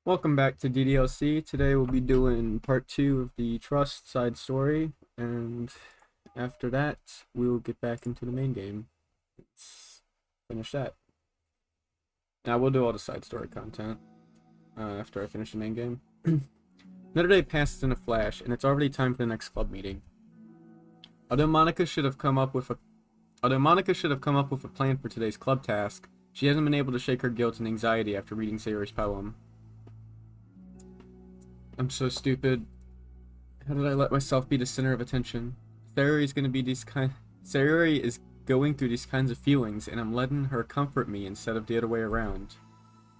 Welcome back to DDLC. Today we'll be doing part 2 of the Trust side story, and after that, we'll get back into the main game. Let's finish that. Now we'll do all the side story content after I finish the main game. Another day passes in a flash, and it's already time for the next club meeting. Although Monika should have come up with a plan for today's club task, she hasn't been able to shake her guilt and anxiety after reading Sayori's poem. I'm so stupid. How did I let myself be the center of attention? Sayori is going through these kinds of feelings, and I'm letting her comfort me instead of the other way around.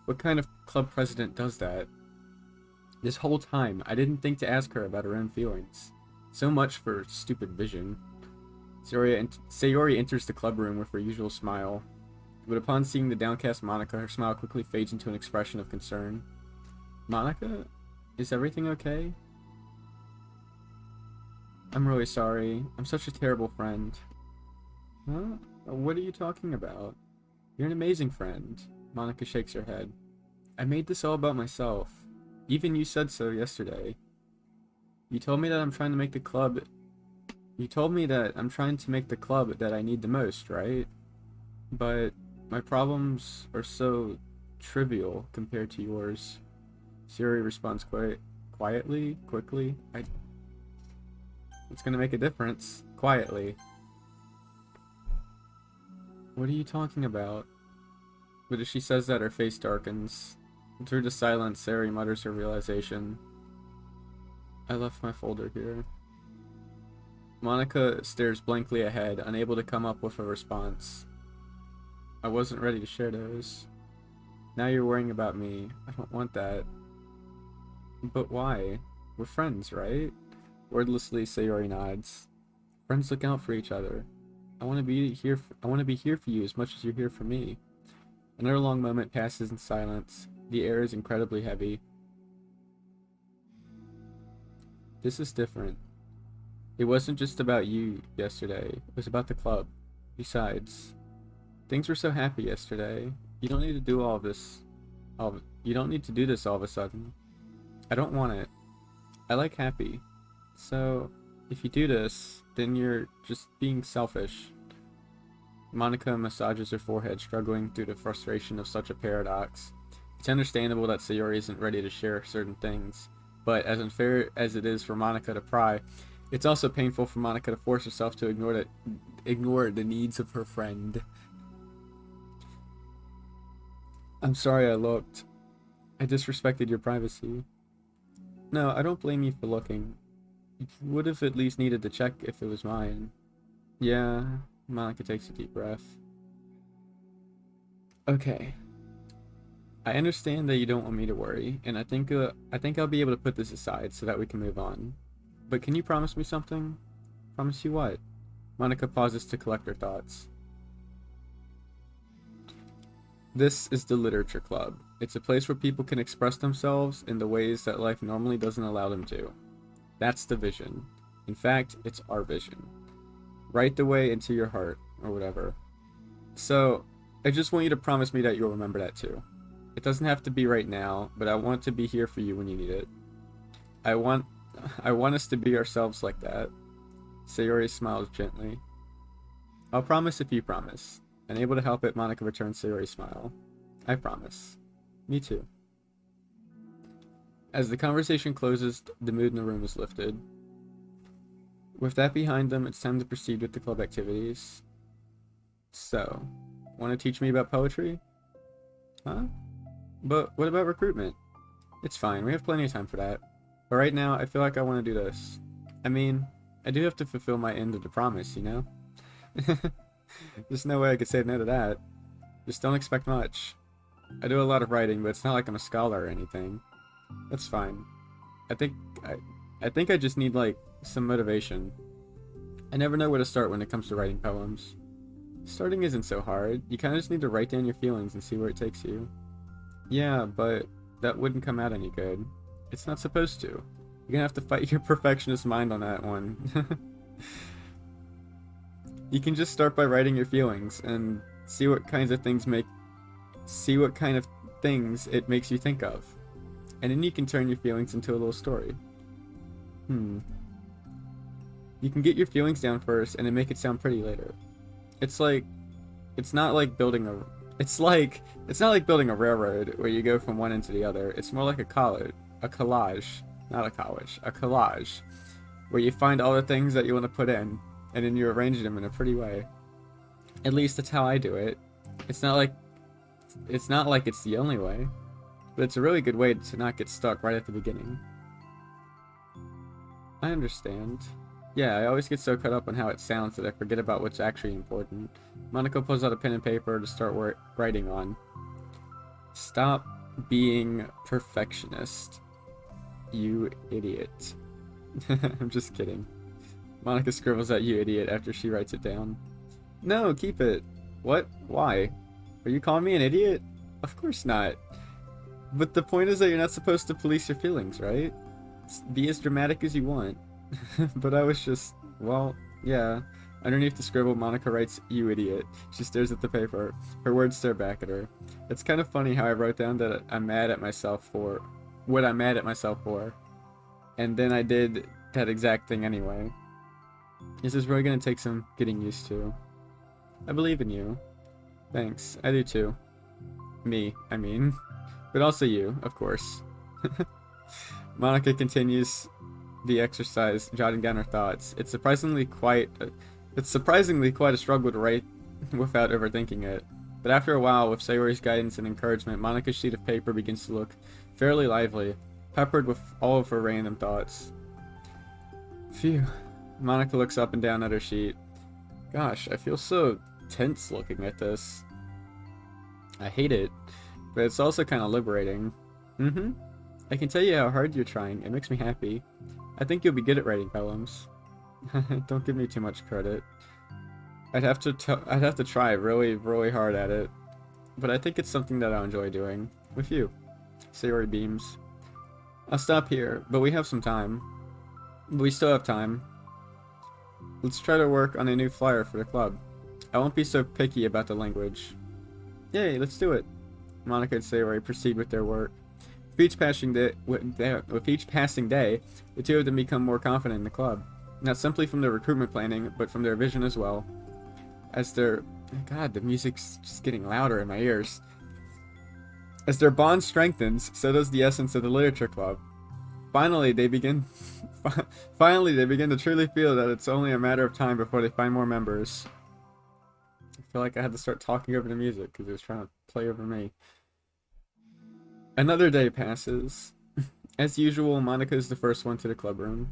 What kind of club president does that? This whole time, I didn't think to ask her about her own feelings. So much for stupid vision. Sayori enters the club room with her usual smile, but upon seeing the downcast Monika, her smile quickly fades into an expression of concern. Monika? Is everything okay? I'm really sorry. I'm such a terrible friend. Huh? What are you talking about? You're an amazing friend. Monika shakes her head. I made this all about myself. Even you said so yesterday. You told me that I'm trying to make the club... You told me that I'm trying to make the club that I need the most, right? But my problems are so trivial compared to yours. Sayori responds quickly. It's gonna make a difference. Quietly. What are you talking about? But as she says that, her face darkens. Through the silence, Sayori mutters her realization. I left my folder here. Monika stares blankly ahead, unable to come up with a response. I wasn't ready to share those. Now you're worrying about me. I don't want that. But why? We're friends, right? Wordlessly, Sayori nods. Friends look out for each other. I want to be here for you as much as you're here for me. Another long moment passes in silence. The air is incredibly heavy. This is different. It wasn't just about you yesterday. It was about the club. Besides, things were so happy yesterday. You don't need to do all of this. You don't need to do this all of a sudden. I don't want it. I like happy. So, if you do this, then you're just being selfish. Monika massages her forehead, struggling through the frustration of such a paradox. It's understandable that Sayori isn't ready to share certain things, but as unfair as it is for Monika to pry, it's also painful for Monika to force herself to ignore the needs of her friend. I'm sorry I looked. I disrespected your privacy. No, I don't blame you for looking. You would have at least needed to check if it was mine. Yeah, Monika takes a deep breath. Okay. I understand that you don't want me to worry, and I think I'll be able to put this aside so that we can move on. But can you promise me something? Promise you what? Monika pauses to collect her thoughts. This is the Literature Club. It's a place where people can express themselves in the ways that life normally doesn't allow them to. That's the vision. In fact, it's our vision. Write the way into your heart, or whatever. So, I just want you to promise me that you'll remember that too. It doesn't have to be right now, but I want to be here for you when you need it. I want us to be ourselves like that. Sayori smiles gently. I'll promise if you promise. Unable to help it, Monika returns Sayori's smile. I promise. Me too. As the conversation closes, the mood in the room is lifted. With that behind them, it's time to proceed with the club activities. So, want to teach me about poetry? Huh? But what about recruitment? It's fine, we have plenty of time for that. But right now, I feel like I want to do this. I mean, I do have to fulfill my end of the promise, you know? There's no way I could say no to that. Just don't expect much. I do a lot of writing, but it's not like I'm a scholar or anything. That's fine. I think I just need, like, some motivation. I never know where to start when it comes to writing poems. Starting isn't so hard. You kind of just need to write down your feelings and see where it takes you. Yeah, but that wouldn't come out any good. It's not supposed to. You're gonna have to fight your perfectionist mind on that one. You can just start by writing your feelings and see what kind of things it makes you think of. and then you can turn your feelings into a little story. You can get your feelings down first and then make it sound pretty later. It's not like building a railroad where you go from one end to the other. It's more like a collage, where you find all the things that you want to put in, and then you arrange them in a pretty way. At least that's how I do it. It's not like it's the only way, but it's a really good way to not get stuck right at the beginning. I understand. Yeah, I always get so caught up on how it sounds that I forget about what's actually important. Monika pulls out a pen and paper to start writing on. Stop being perfectionist, you idiot. I'm just kidding. Monika scribbles out "you idiot" after she writes it down. No, keep it. What? Why? Are you calling me an idiot? Of course not. But the point is that you're not supposed to police your feelings, right? Be as dramatic as you want. But I was just, well, yeah. Underneath the scribble, Monika writes "you idiot." She stares at the paper. Her words stare back at her. It's kind of funny how I wrote down that I'm mad at myself for what I'm mad at myself for. And then I did that exact thing anyway. This is really gonna take some getting used to. I believe in you. Thanks, I do too. Me, I mean. But also you, of course. Monika continues the exercise, jotting down her thoughts. It's surprisingly quite a struggle to write without overthinking it. But after a while, with Sayori's guidance and encouragement, Monika's sheet of paper begins to look fairly lively, peppered with all of her random thoughts. Phew. Monika looks up and down at her sheet. Gosh, I feel so tense looking at this. I hate it, but it's also kind of liberating. I can tell you how hard you're trying. It makes me happy. I think you'll be good at writing poems. Don't give me too much credit. I'd have to try really, really hard at it. But I think it's something that I'll enjoy doing. With you. Sayori beams. I'll stop here, but we have some time. We still have time. Let's try to work on a new flyer for the club. I won't be so picky about the language. Yay, let's do it. Monika and Sayori proceed with their work. With each passing day, the two of them become more confident in the club. Not simply from their recruitment planning, but from their vision as well. God, the music's just getting louder in my ears. As their bond strengthens, so does the essence of the literature club. Finally, they begin to truly feel that it's only a matter of time before they find more members. I feel like I had to start talking over the music because it was trying to play over me. Another day passes. As usual, Monika is the first one to the club room.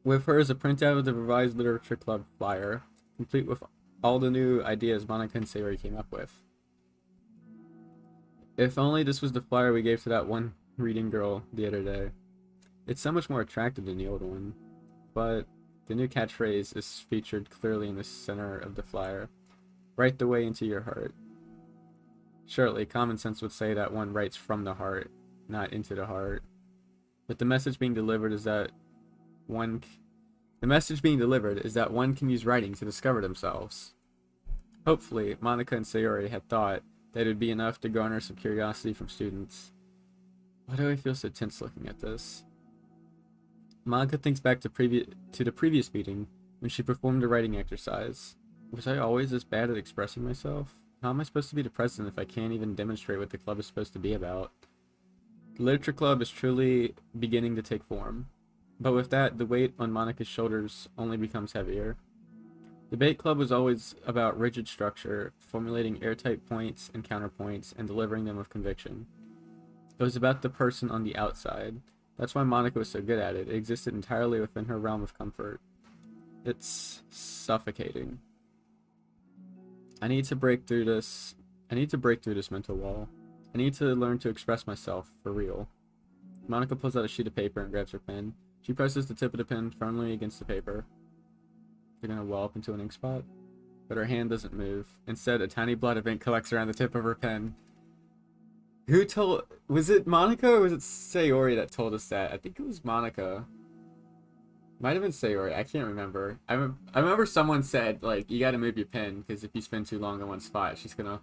With her is a printout of the revised literature club flyer, complete with all the new ideas Monika and Sayori came up with. If only this was the flyer we gave to that one reading girl the other day. It's so much more attractive than the old one, but the new catchphrase is featured clearly in the center of the flyer. Write the way into your heart. Surely, common sense would say that one writes from the heart, not into the heart. But the message being delivered is that one can use writing to discover themselves. Hopefully, Monika and Sayori had thought that it would be enough to garner some curiosity from students. Why do I feel so tense looking at this? Monika thinks back to the previous meeting when she performed a writing exercise. Was I always this bad at expressing myself? How am I supposed to be the president if I can't even demonstrate what the club is supposed to be about? The literature club is truly beginning to take form. But with that, the weight on Monika's shoulders only becomes heavier. The debate club was always about rigid structure, formulating airtight points and counterpoints, and delivering them with conviction. It was about the person on the outside. That's why Monika was so good at it. It existed entirely within her realm of comfort. It's suffocating. I need to break through this mental wall. I need to learn to express myself for real. Monika pulls out a sheet of paper and grabs her pen. She presses the tip of the pen firmly against the paper. They're gonna well up into an ink spot. But her hand doesn't move. Instead, a tiny blot of ink collects around the tip of her pen. Was it Monika or was it Sayori that told us that? I think it was Monika. Might have been Sayori, I can't remember. I remember someone said, like, you gotta move your pen, because if you spend too long in one spot, she's gonna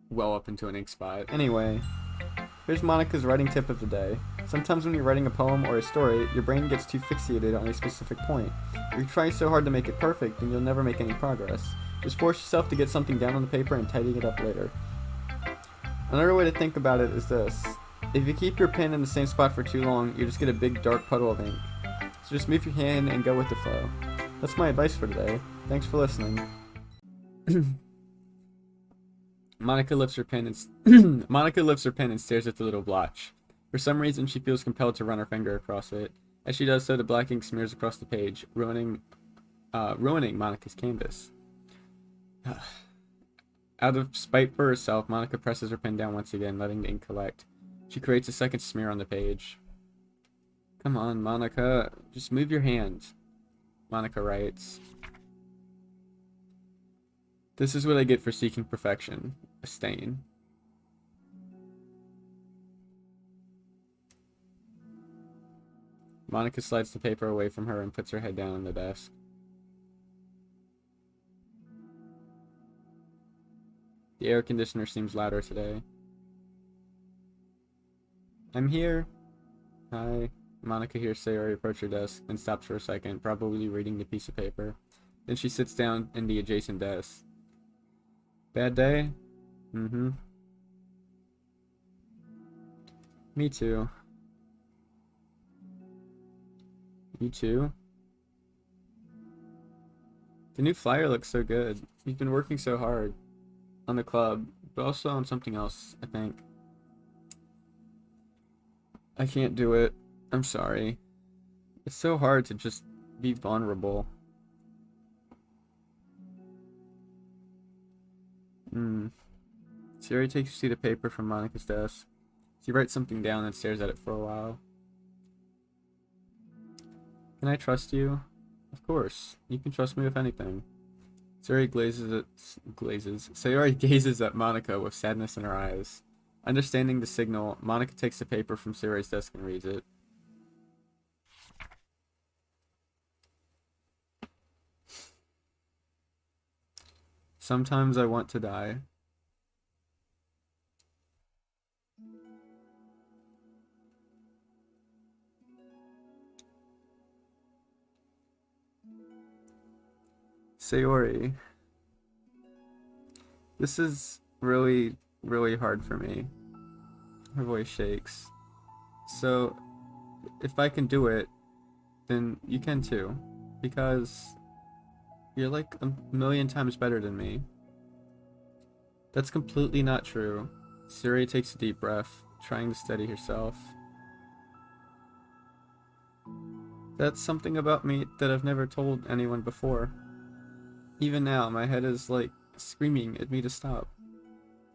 well up into an ink spot. Anyway, Here's Monica's writing tip of the day. Sometimes when you're writing a poem or a story, your brain gets too fixated on a specific point. If you're trying so hard to make it perfect, then you'll never make any progress. Just force yourself to get something down on the paper and tidying it up later. Another way to think about it is this. If you keep your pen in the same spot for too long, you just get a big dark puddle of ink. So just move your hand and go with the flow. That's my advice for today. Thanks for listening. Monika lifts her pen and stares at the little blotch. For some reason, she feels compelled to run her finger across it. As she does so, the black ink smears across the page, ruining Monika's canvas. Out of spite for herself, Monika presses her pen down once again, letting the ink collect. She creates a second smear on the page. Come on, Monika, just move your hand. Monika writes. This is what I get for seeking perfection. A stain. Monika slides the paper away from her and puts her head down on the desk. The air conditioner seems louder today. I'm here. Hi. Monika hears Sayori approach her desk and stops for a second, probably reading the piece of paper. Then she sits down in the adjacent desk. Bad day? Mm-hmm. Me too. You too? The new flyer looks so good. You've been working so hard. On the club, but also on something else, I think. I can't do it. I'm sorry. It's so hard to just be vulnerable. Sayori takes a sheet of paper from Monika's desk. She writes something down and stares at it for a while. Can I trust you? Of course. You can trust me with anything. Sayori Sayori gazes at Monika with sadness in her eyes. Understanding the signal, Monika takes the paper from Sayori's desk and reads it. Sometimes I want to die. Sayori, this is really, really hard for me. Her voice shakes. So, if I can do it, then you can too. Because you're like a million times better than me. That's completely not true. Sayori takes a deep breath, trying to steady herself. That's something about me that I've never told anyone before. Even now, my head is like screaming at me to stop.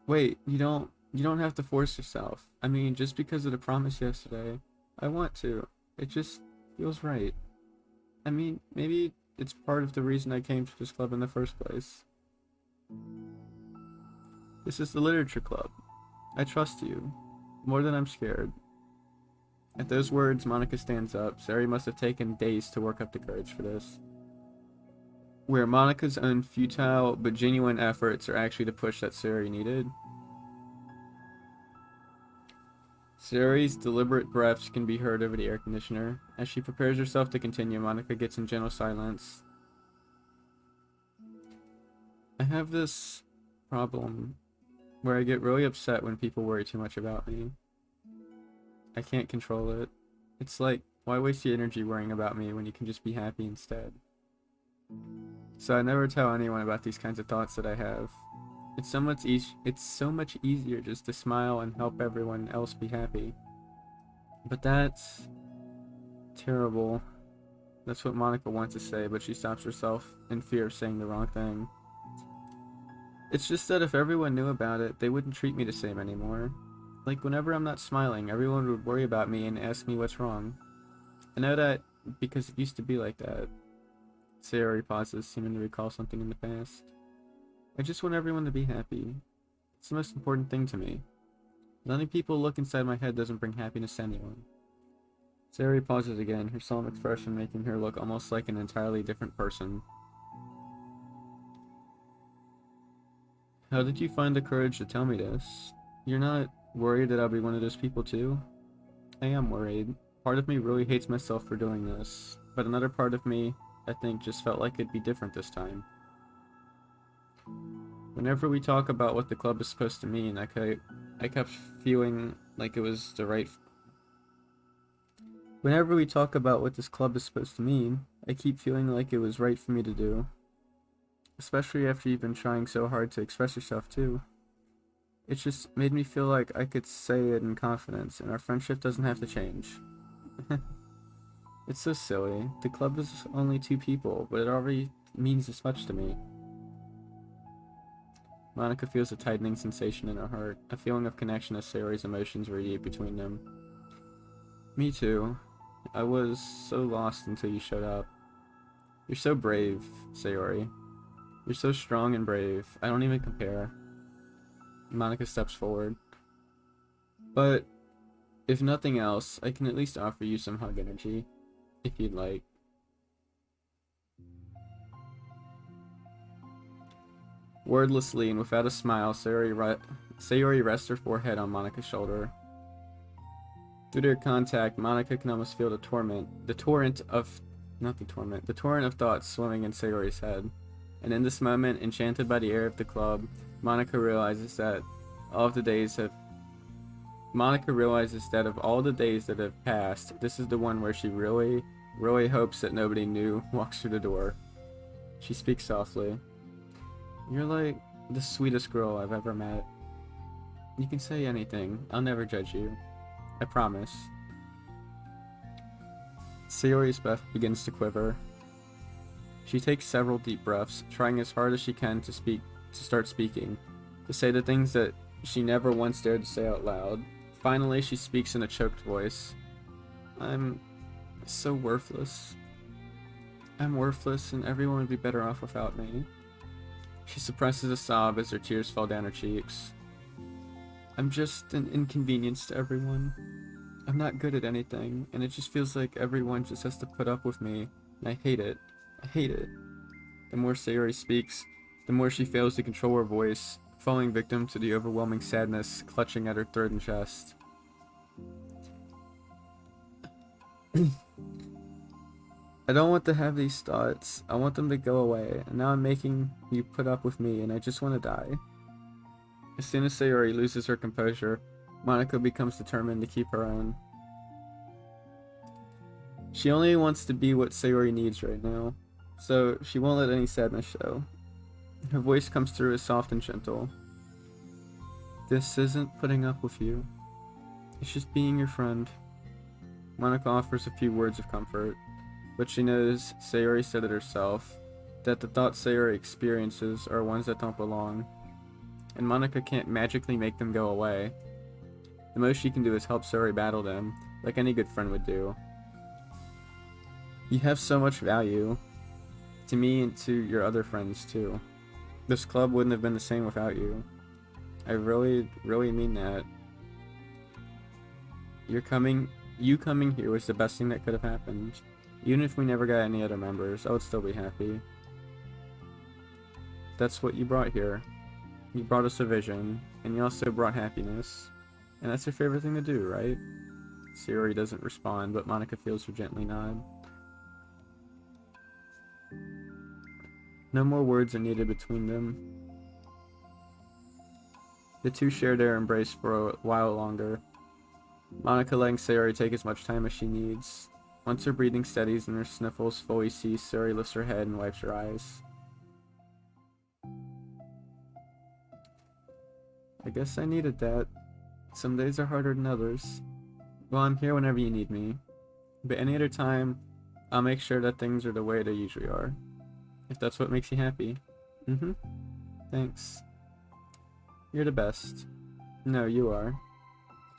Wait, you don't have to force yourself. I mean, just because of the promise yesterday, I want to. It just feels right. I mean, maybe it's part of the reason I came to this club in the first place. This is the literature club. I trust you, more than I'm scared. At those words, Monika stands up. Sayori must have taken days to work up the courage for this. Where Monika's own futile but genuine efforts are actually the push that Sayori needed. Sayori's deliberate breaths can be heard over the air conditioner. As she prepares herself to continue, Monika gets in gentle silence. I have this problem where I get really upset when people worry too much about me. I can't control it. It's like, why waste your energy worrying about me when you can just be happy instead? So I never tell anyone about these kinds of thoughts that I have. It's so much easier just to smile and help everyone else be happy. But that's terrible. That's what Monika wants to say, but she stops herself in fear of saying the wrong thing. It's just that if everyone knew about it, they wouldn't treat me the same anymore. Like, whenever I'm not smiling, everyone would worry about me and ask me what's wrong. I know that because it used to be like that. Sayori pauses, seeming to recall something in the past. I just want everyone to be happy. It's the most important thing to me. Letting people look inside my head doesn't bring happiness to anyone. Sayori pauses again, her solemn expression making her look almost like an entirely different person. How did you find the courage to tell me this? You're not Worried that I'll be one of those people too? I am worried. Part of me really hates myself for doing this, but another part of me, I think, just felt like it'd be different this time. Whenever we talk about what the club is supposed to mean, I kept feeling like it was the right... Whenever we talk about what this club is supposed to mean, I keep feeling like it was right for me to do. Especially after you've been trying so hard to express yourself too. It just made me feel like I could say it in confidence, and our friendship doesn't have to change. It's so silly. The club is only 2 people, but it already means this much to me. Monika feels a tightening sensation in her heart, a feeling of connection as Sayori's emotions radiate between them. Me too. I was so lost until you showed up. You're so brave, Sayori. You're so strong and brave. I don't even compare. Monika steps forward. But, if nothing else, I can at least offer you some hug energy, if you'd like. Wordlessly and without a smile, Sayori rests her forehead on Monika's shoulder. Through their contact, Monika can almost feel the torrent of thoughts swimming in Sayori's head. And in this moment, enchanted by the air of the club, Monika realizes that of all the days that have passed, this is the one where she really, really hopes that nobody new walks through the door. She speaks softly. You're like the sweetest girl I've ever met. You can say anything. I'll never judge you. I promise. Sayori's breath begins to quiver. She takes several deep breaths, trying as hard as she can to start speaking, to say the things that she never once dared to say out loud. Finally, she speaks in a choked voice. I'm so worthless. I'm worthless, and everyone would be better off without me. She suppresses a sob as her tears fall down her cheeks. I'm just an inconvenience to everyone. I'm not good at anything, and it just feels like everyone just has to put up with me, and I hate it. I hate it. The more Sayori speaks, the more she fails to control her voice, falling victim to the overwhelming sadness clutching at her throat and chest. I don't want to have these thoughts. I want them to go away, and now I'm making you put up with me, and I just want to die. As soon as Sayori loses her composure, Monika becomes determined to keep her own. She only wants to be what Sayori needs right now, so she won't let any sadness show. Her voice comes through as soft and gentle. This isn't putting up with you. It's just being your friend. Monika offers a few words of comfort, but she knows, Sayori said it herself, that the thoughts Sayori experiences are ones that don't belong, and Monika can't magically make them go away. The most she can do is help Sayori battle them, like any good friend would do. You have so much value, to me and to your other friends too. This club wouldn't have been the same without you. I really, really mean that. You coming here was the best thing that could have happened. Even if we never got any other members, I would still be happy. That's what you brought here. You brought us a vision, and you also brought happiness. And that's your favorite thing to do, right? Sayori doesn't respond, but Monika feels her gently nod. No more words are needed between them. The two share their embrace for a while longer, Monika letting Sayori take as much time as she needs. Once her breathing steadies and her sniffles fully cease, Sayori lifts her head and wipes her eyes. I guess I needed that. Some days are harder than others. Well, I'm here whenever you need me. But any other time, I'll make sure that things are the way they usually are. If that's what makes you happy. Thanks. You're the best. No, you are.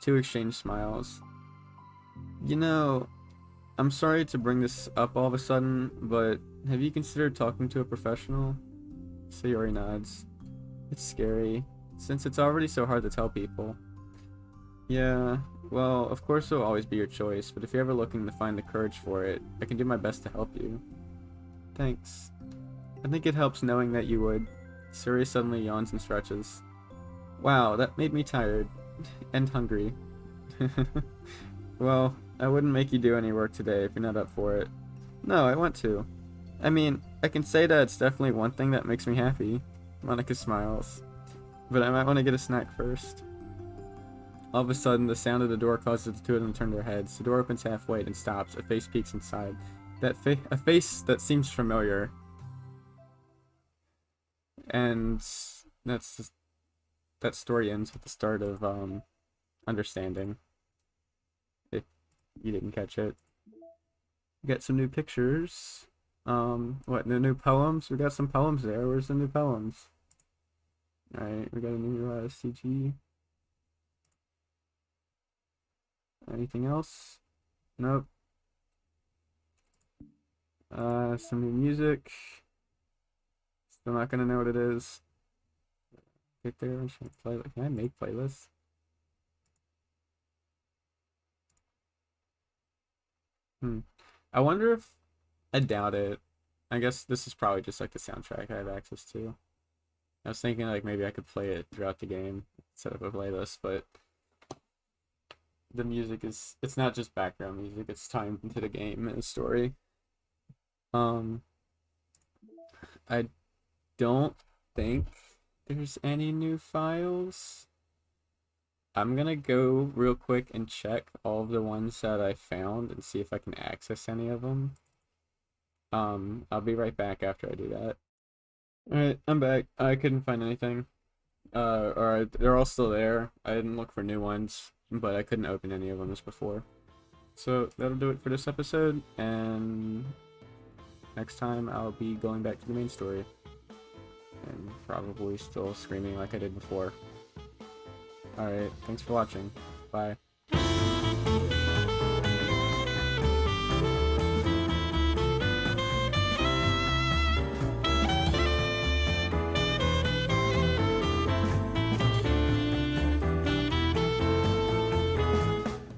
The two exchange smiles. You know, I'm sorry to bring this up all of a sudden, but have you considered talking to a professional? Sayori nods. It's scary, since it's already so hard to tell people. Yeah, well, of course it'll always be your choice, but if you're ever looking to find the courage for it, I can do my best to help you. Thanks. I think it helps knowing that you would. Sayori suddenly yawns and stretches. Wow, that made me tired. and hungry. Well, I wouldn't make you do any work today if you're not up for it. No, I want to. I mean, I can say that it's definitely one thing that makes me happy. Monika smiles. But I might want to get a snack first. All of a sudden, the sound of the door causes the two of them to turn their heads. The door opens halfway and stops. A face peeks inside. A face that seems familiar. And that story ends with the start of understanding. If you didn't catch it. We got some new pictures. What, the new poems? We got some poems there. Where's the new poems? Alright, we got a new CG. Anything else? Nope. Some new music. Still not gonna know what it is. Get there. Can I make playlists? I wonder if... I doubt it. I guess this is probably just like the soundtrack I have access to. I was thinking like maybe I could play it throughout the game, set up a playlist, but the music is, it's not just background music, it's timed into the game and the story. I don't think there's any new files. I'm gonna go real quick and check all of the ones that I found and see if I can access any of them. I'll be right back after I do that. Alright, I'm back. I couldn't find anything. Or they're all still there. I didn't look for new ones, but I couldn't open any of them as before. So that'll do it for this episode, and next time I'll be going back to the main story. And probably still screaming like I did before. Alright, thanks for watching. Bye.